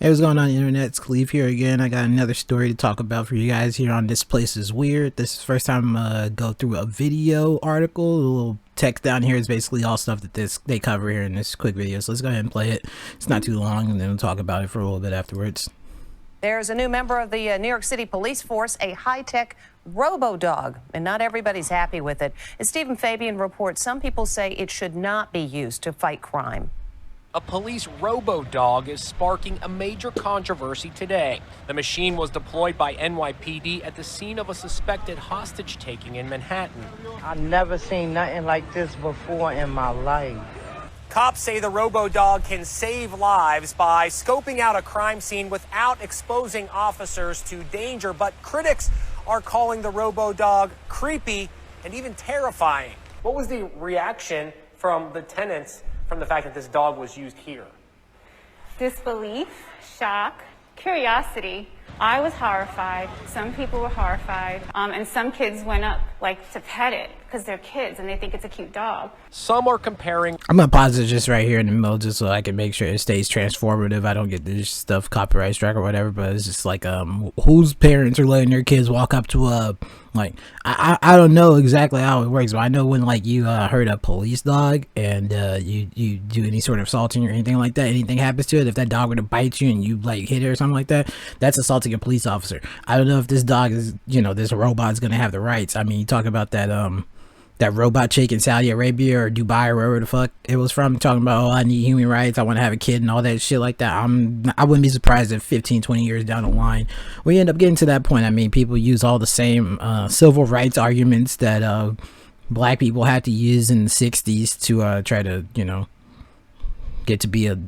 Hey, what's going on, internet? It's Cleve here again. I got another story to talk about for you guys here on This Place Is Weird. This is the first time I'm go through a video article. The little text down here is basically all stuff that they cover here in this quick video. So let's go ahead and play it. It's not too long, and then we'll talk about it for a little bit afterwards. There's a new member of the New York City police force, a high-tech Robodog, and not everybody's happy with it. As Stephen Fabian reports, some people say it should not be used to fight crime. A police Robodog is sparking a major controversy today. The machine was deployed by NYPD at the scene of a suspected hostage-taking in Manhattan. I've never seen nothing like this before in my life. Cops say the Robodog can save lives by scoping out a crime scene without exposing officers to danger, but critics are calling the Robodog creepy and even terrifying. What was the reaction from the tenants from the fact that this dog was used here? Disbelief, shock, curiosity. I was horrified. Some people were horrified. And some kids went up to pet it because they're kids and they think it's a cute dog. Some are comparing. I'm gonna pause it just right here in the middle just so I can make sure it stays transformative. I don't get this stuff copyright strike or whatever, but it's just like whose parents are letting their kids walk up to a I don't know exactly how it works, but I know when you hurt a police dog and you do any sort of assaulting or anything like that, anything happens to it, if that dog were to bite you and you hit it or something like that, that's assaulting a police officer. I don't know if this dog is, this robot's gonna have the rights. I mean, you talk about that robot chick in Saudi Arabia or Dubai or wherever the fuck it was from, talking about, oh, I need human rights, I want to have a kid and all that shit like that. I wouldn't be surprised if 15-20 years down the line we end up getting to that point. I mean, people use all the same civil rights arguments that black people had to use in the 60s to try to get to be a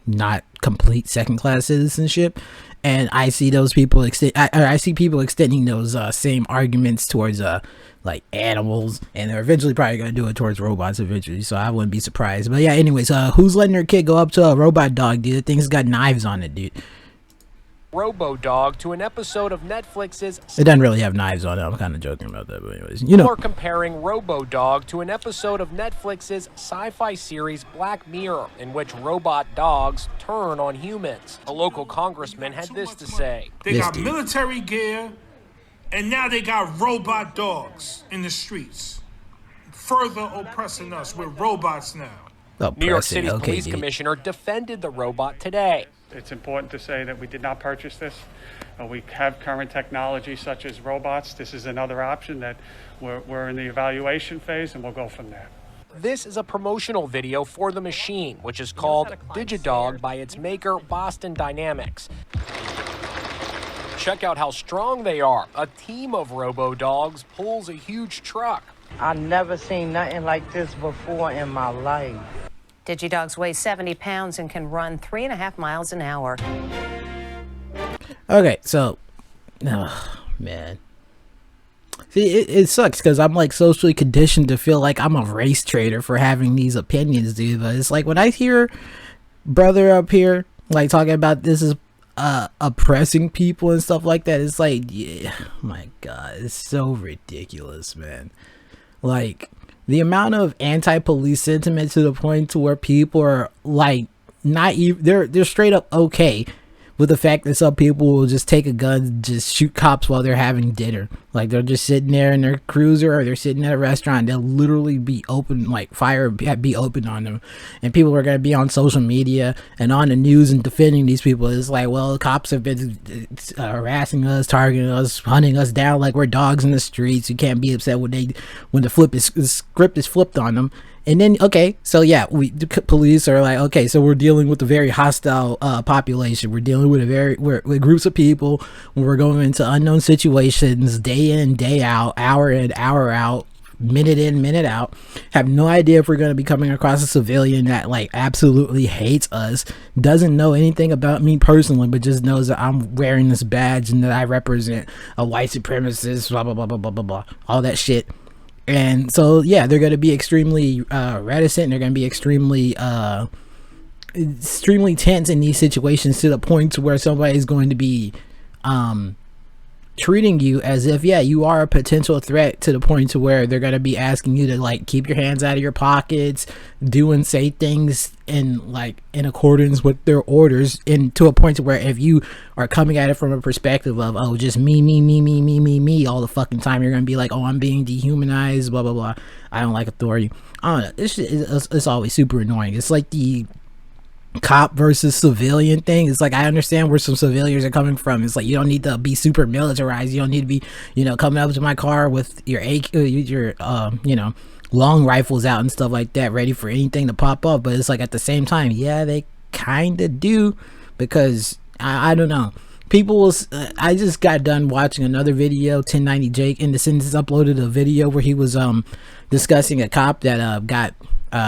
not complete second-class citizenship. And I see those people I see people extending those same arguments towards animals, and they're eventually probably gonna do it towards robots eventually. So I wouldn't be surprised. But yeah, anyways, who's letting their kid go up to a robot dog, dude? The thing's got knives on it, dude. Robodog to an episode of Netflix's. It doesn't really have knives on it. I'm kind of joking about that, but anyways, We're comparing Robodog to an episode of Netflix's sci-fi series Black Mirror, in which robot dogs turn on humans. A local congressman had this to say. They got military gear, and now they got robot dogs in the streets, further oppressing us with robots now. New York City's police commissioner defended the robot today. It's important to say that we did not purchase this. We have current technology such as robots. This is another option that we're in the evaluation phase, and we'll go from there. This is a promotional video for the machine, which is called Digidog by its maker, Boston Dynamics. Check out how strong they are. A team of Robodogs pulls a huge truck. I've never seen nothing like this before in my life. Digidogs weigh 70 pounds and can run 3.5 miles an hour. Okay, so, oh, man. See, it sucks because I'm socially conditioned to feel like I'm a race traitor for having these opinions, dude. But it's when I hear brother up here talking about this is oppressing people and stuff like that, it's yeah, my God, it's so ridiculous, man. The amount of anti-police sentiment to the point to where people are not even, they're straight up okay with the fact that some people will just take a gun and just shoot cops while they're having dinner. They're just sitting there in their cruiser or they're sitting at a restaurant. They'll literally be open, fire be open on them. And people are going to be on social media and on the news and defending these people. It's well, cops have been harassing us, targeting us, hunting us down like we're dogs in the streets. You can't be upset when the script is flipped on them. And then, okay, so yeah, the police are okay, so we're dealing with a very hostile population. We're dealing with with groups of people. We're going into unknown situations day in, day out, hour in, hour out, minute in, minute out. Have no idea if we're going to be coming across a civilian that absolutely hates us, doesn't know anything about me personally, but just knows that I'm wearing this badge and that I represent a white supremacist, blah, blah, blah, blah, blah, blah, blah, all that shit. And so, yeah, they're going to be extremely reticent. They're going to be extremely tense in these situations to the point to where somebody is going to be treating you as if, yeah, you are a potential threat, to the point to where they're going to be asking you to like keep your hands out of your pockets, do and say things in accordance with their orders, and to a point to where if you are coming at it from a perspective of, oh, just me all the fucking time, you're going to be like, oh, I'm being dehumanized, blah blah blah, I don't like authority. I don't know, it's always super annoying. It's like the cop versus civilian thing. It's like, I understand where some civilians are coming from. It's like, you don't need to be super militarized, you don't need to be, coming up to my car with your long rifles out and stuff like that, ready for anything to pop up. But it's like, at the same time, yeah, they kind of do, because I don't know, people will I just got done watching another video. 1090 Jake in the sentence uploaded a video where he was discussing a cop that got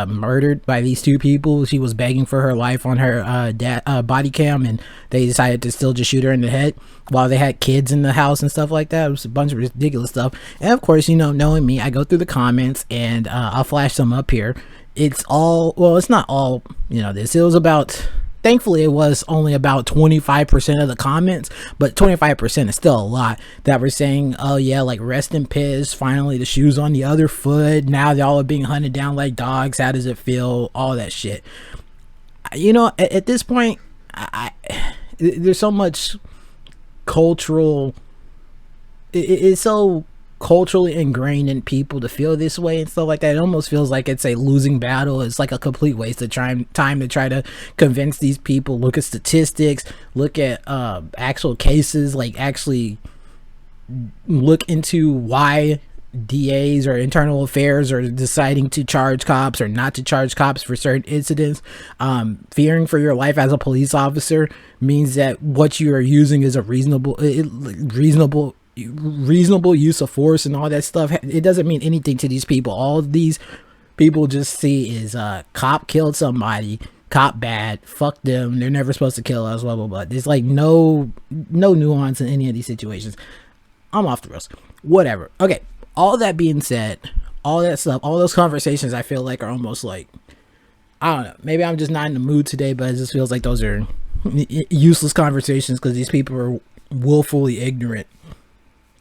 murdered by these two people. She was begging for her life on her body cam, and they decided to still just shoot her in the head while they had kids in the house and stuff like that. It was a bunch of ridiculous stuff. And of course, knowing me, I go through the comments, and I'll flash some up here. It's all, well, it's not all, this. It was about, thankfully it was only about 25% of the comments, but 25% is still a lot, that were saying, oh yeah, like, rest in piss, finally the shoe's on the other foot, now y'all are being hunted down like dogs, how does it feel, all that shit. At this point, there's so much cultural, it's so culturally ingrained in people to feel this way and stuff like that. It almost feels like it's a losing battle. It's like a complete waste of time to try to convince these people, look at statistics, look at actual cases, like actually look into why DAs or internal affairs are deciding to charge cops or not to charge cops for certain incidents. Fearing for your life as a police officer means that what you are using is a reasonable use of force and all that stuff. It doesn't mean anything to these people. All of these people just see is cop killed somebody, cop bad, fuck them, they're never supposed to kill us, blah blah blah. There's like no nuance in any of these situations. I'm off the rails. Whatever. Okay, all that being said, all that stuff, all those conversations, I feel like are almost like, I don't know, maybe I'm just not in the mood today, but it just feels like those are useless conversations, because these people are willfully ignorant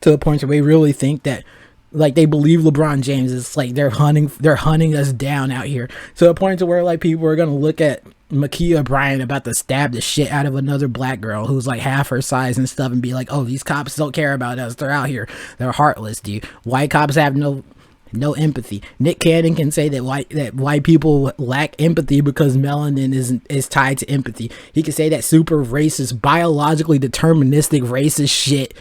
to the point where they really think that, like, they believe LeBron James is like, they're hunting us down out here, to the point to where like people are gonna look at Ma'Khia Bryant about to stab the shit out of another black girl who's like half her size and stuff, and be like, oh, these cops don't care about us, they're out here, they're heartless, dude. White cops have no empathy. Nick Cannon can say that white people lack empathy because melanin is tied to empathy. He can say that super racist, biologically deterministic racist shit,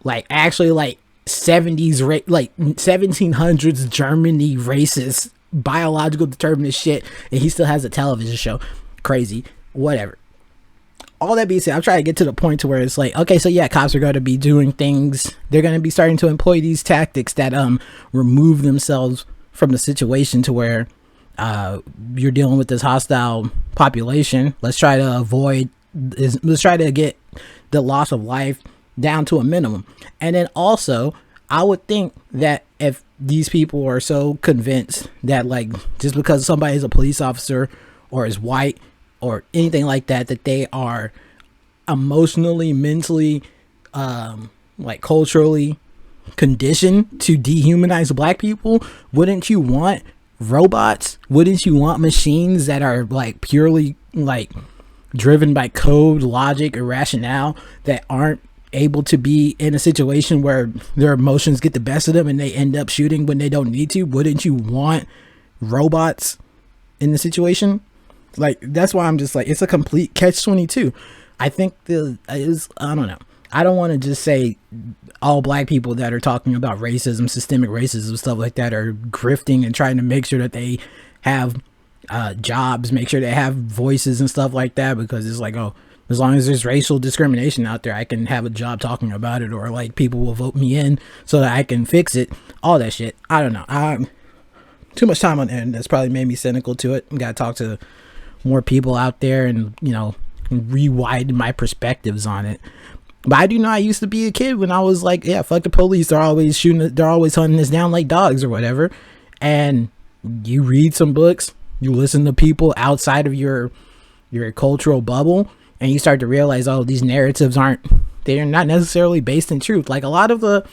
like actually like 70s like 1700s Germany racist biological determinist shit, and he still has a television show. Crazy. Whatever. All that being said, I'm trying to get to the point to where it's like, okay, so yeah, cops are going to be doing things, they're going to be starting to employ these tactics that remove themselves from the situation to where you're dealing with this hostile population. Let's try to get the loss of life down to a minimum. And then also, I would think that if these people are so convinced that, like, just because somebody is a police officer or is white or anything like that, that they are emotionally, mentally, like culturally conditioned to dehumanize black people, wouldn't you want robots? Wouldn't you want machines that are like purely like driven by code, logic, or rationale, that aren't able to be in a situation where their emotions get the best of them and they end up shooting when they don't need to? Wouldn't you want robots in the situation? Like, that's why I'm just like, it's a complete catch-22. I think I don't know. I don't want to just say all black people that are talking about racism, systemic racism, stuff like that, are grifting and trying to make sure that they have jobs, make sure they have voices and stuff like that, because it's like, oh, as long as there's racial discrimination out there, I can have a job talking about it, or like people will vote me in so that I can fix it. All that shit. I don't know. Too much time on end. That's probably made me cynical to it. Got to talk to more people out there and, re-widen my perspectives on it. But I do know I used to be a kid when I was like, yeah, fuck the police. They're always shooting. They're always hunting us down like dogs or whatever. And you read some books, you listen to people outside of your cultural bubble, and you start to realize, oh, these narratives aren't they're not necessarily based in truth. Like a lot of the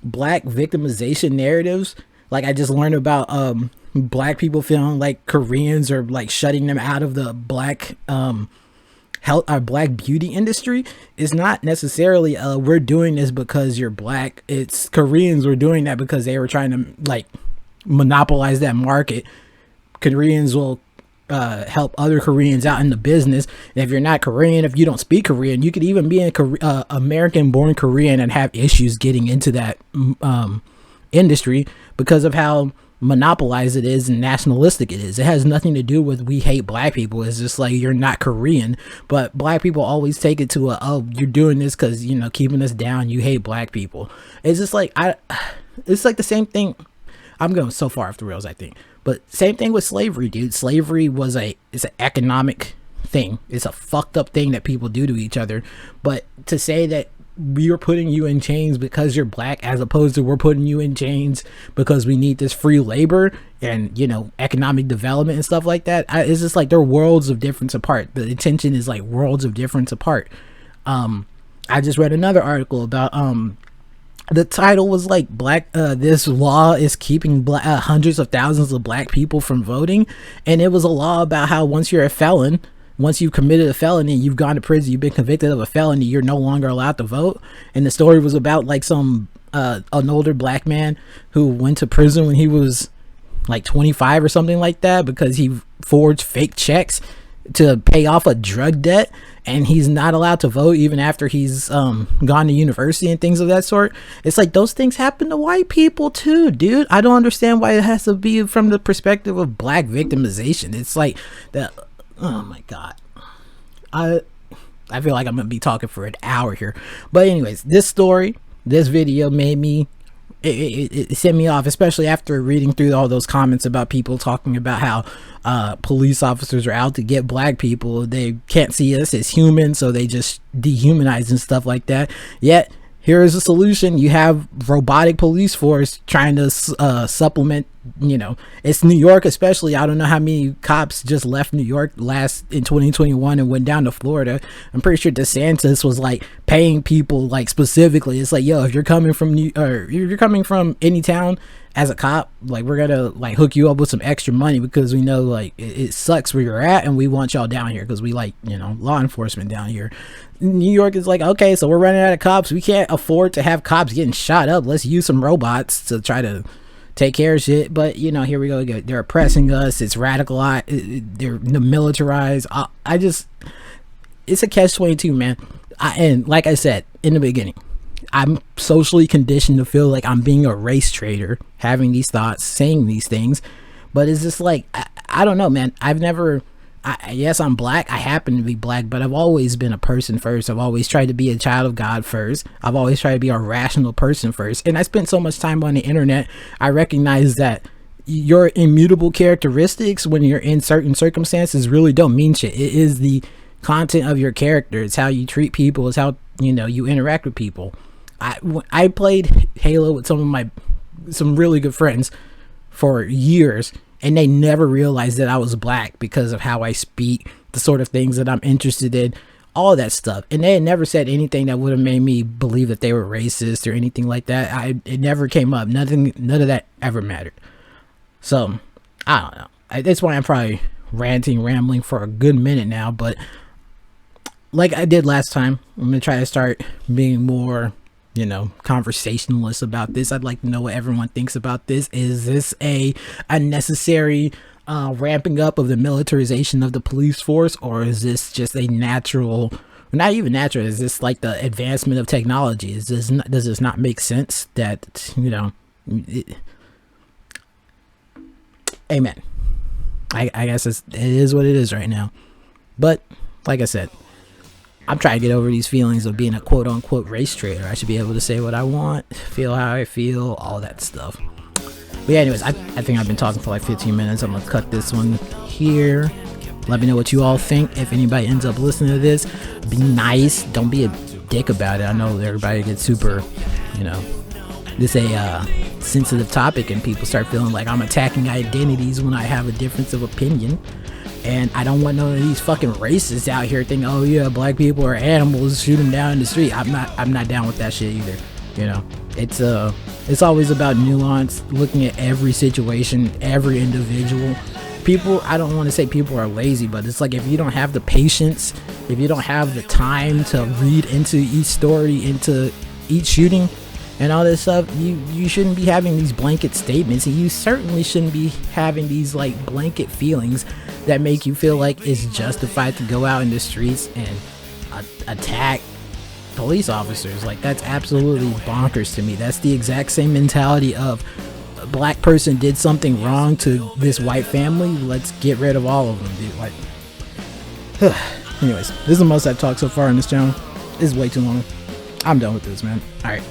black victimization narratives, like I just learned about black people feeling like Koreans are like shutting them out of the black health, our black beauty industry, is not necessarily we're doing this because you're black. It's Koreans were doing that because they were trying to like monopolize that market. Koreans will help other Koreans out in the business. And if you're not Korean, if you don't speak Korean, you could even be an American born Korean and have issues getting into that industry because of how monopolized it is and nationalistic it is. It has nothing to do with we hate black people. It's just like you're not Korean, but black people always take it to oh, you're doing this because, you know, keeping us down, you hate black people. It's just like it's like the same thing. I'm going so far off the rails, I think, but same thing with slavery, dude. Slavery it's an economic thing. It's a fucked up thing that people do to each other. But to say that we are putting you in chains because you're black, as opposed to we're putting you in chains because we need this free labor and, you know, economic development and stuff like that, it's just like they're worlds of difference apart. The intention is like worlds of difference apart. I just read another article about the title was like this law is keeping hundreds of thousands of black people from voting, and it was a law about how once you're a felon, once you've committed a felony, you've gone to prison, you've been convicted of a felony, you're no longer allowed to vote. And the story was about like some an older black man who went to prison when he was like 25 or something like that because he forged fake checks to pay off a drug debt, and he's not allowed to vote even after he's gone to university and things of that sort. It's like those things happen to white people too, dude. I don't understand why it has to be from the perspective of black victimization. It's like that. Oh my god, I feel like I'm gonna be talking for an hour here, but anyways, this video made me it sent me off, especially after reading through all those comments about people talking about how police officers are out to get black people. They can't see us as human, so they just dehumanize and stuff like that. Yet here is a solution. You have robotic police force trying to supplement, you know, it's New York especially. I don't know how many cops just left New York in 2021 and went down to Florida. I'm pretty sure DeSantis was like paying people like specifically. It's like, yo, if you're coming from you're coming from any town as a cop, like we're gonna like hook you up with some extra money because we know like it sucks where you're at and we want y'all down here because we like, you know, law enforcement down here. New York is like, okay, so we're running out of cops. We can't afford to have cops getting shot up. Let's use some robots to try to take care of shit. But, you know, here we go again. They're oppressing us. It's radicalized. They're militarized. It's a catch-22, man. And like I said in the beginning, I'm socially conditioned to feel like I'm being a race traitor, having these thoughts, saying these things. But it's just like, I don't know, man. Yes, I'm black. I happen to be black, but I've always been a person first. I've always tried to be a child of God first. I've always tried to be a rational person first. And I spent so much time on the internet, I recognize that your immutable characteristics when you're in certain circumstances really don't mean shit. It is the content of your character. It's how you treat people. It's how, you know, you interact with people. I played Halo with some really good friends for years, and they never realized that I was black because of how I speak, the sort of things that I'm interested in, all that stuff. And they had never said anything that would have made me believe that they were racist or anything like that. It never came up. None of that ever mattered. So, I don't know. That's why I'm probably rambling for a good minute now. But like I did last time, I'm going to try to start being more, you know, conversationalist about this. I'd like to know what everyone thinks about this. Is this a necessary ramping up of the militarization of the police force, or is this just a natural, not even natural, is this like the advancement of technology? Does this not make sense that, you know, amen. I guess it is what it is right now. But like I said, I'm trying to get over these feelings of being a quote unquote race traitor. I should be able to say what I want, feel how I feel, all that stuff. But yeah, anyways, I think I've been talking for like 15 minutes. I'm gonna cut this one here. Let me know what you all think. If anybody ends up listening to this, be nice. Don't be a dick about it. I know everybody gets super, you know, this a sensitive topic and people start feeling like I'm attacking identities when I have a difference of opinion. And I don't want none of these fucking racists out here thinking, oh yeah, black people are animals, shoot them down in the street. I'm not down with that shit either. You know, it's always about nuance, looking at every situation, every individual. People, I don't want to say people are lazy, but it's like if you don't have the patience, if you don't have the time to read into each story, into each shooting and all this stuff, you shouldn't be having these blanket statements, and you certainly shouldn't be having these like blanket feelings that make you feel like it's justified to go out in the streets and attack police officers. Like, that's absolutely bonkers to me. That's the exact same mentality of a black person did something wrong to this white family, let's get rid of all of them, dude. Like, anyways, this is the most I've talked so far on this channel. This is way too long. I'm done with this, man. All right.